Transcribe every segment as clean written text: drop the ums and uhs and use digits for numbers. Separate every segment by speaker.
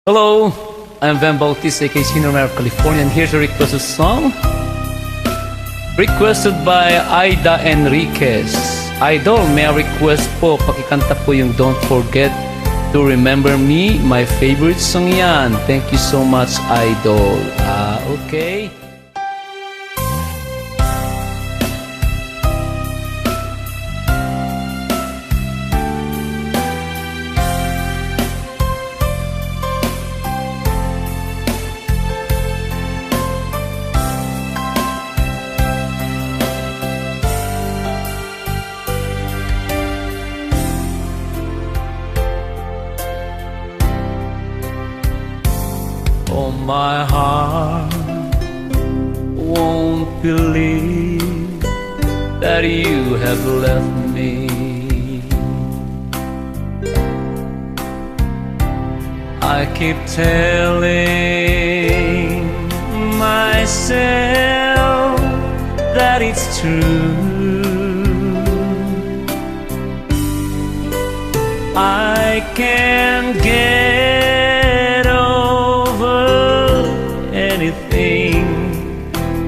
Speaker 1: Hello, I'm VHEN Bautista, aka Chino Romero of California, and here's a requested song requested by Aida Enriquez. Idol, may I request po, pakikanta po yung Don't Forget to Remember Me, my favorite song yan. Thank you so much, Idol. Okay. Oh, my heart won't believe that you have left me. I keep telling myself that it's true. I can't get over anything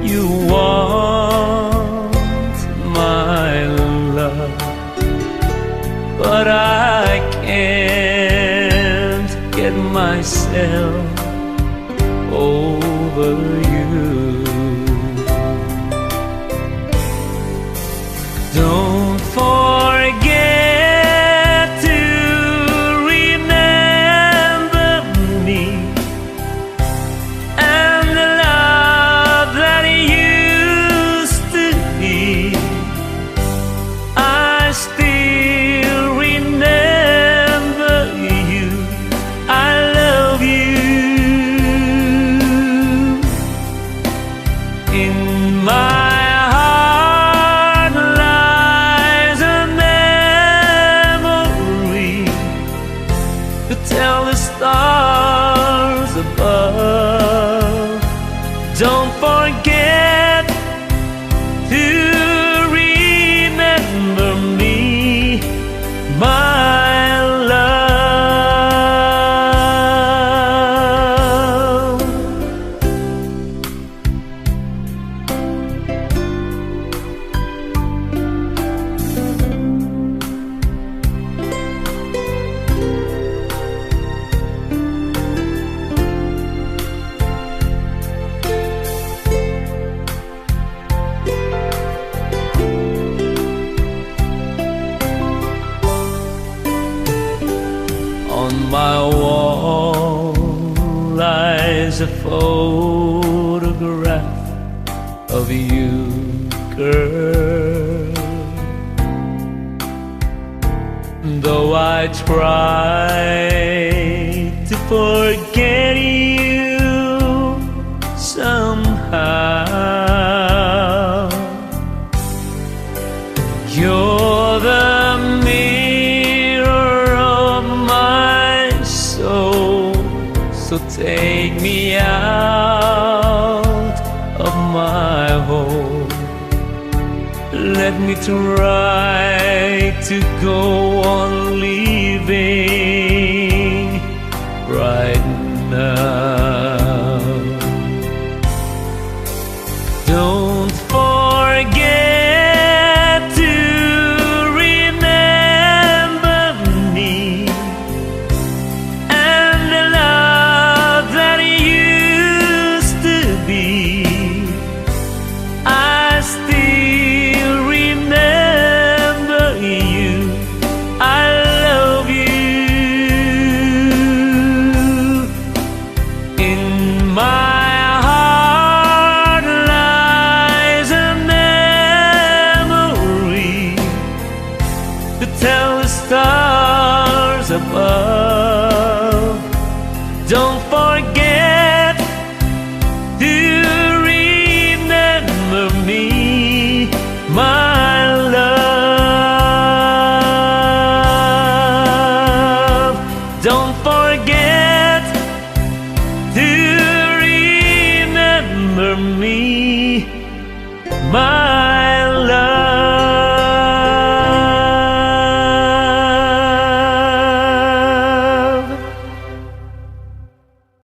Speaker 1: you want, my love, but I can't get myself over you. Don't forget to remember me and the love that used to be. I still remember you. I love you. In my tell the stars above. Don't forget to remember me, my love. On my wall lies a photograph of you, girl. Though I try to forget you somehow, you're the so take me out of my home. Let me try to go on living right now. Don't forget to remember me and the love that used to be. I still remember you. I love you. In my heart lies a memory to tell the stars above. Don't forget to remember me, my love. Don't forget to remember me, my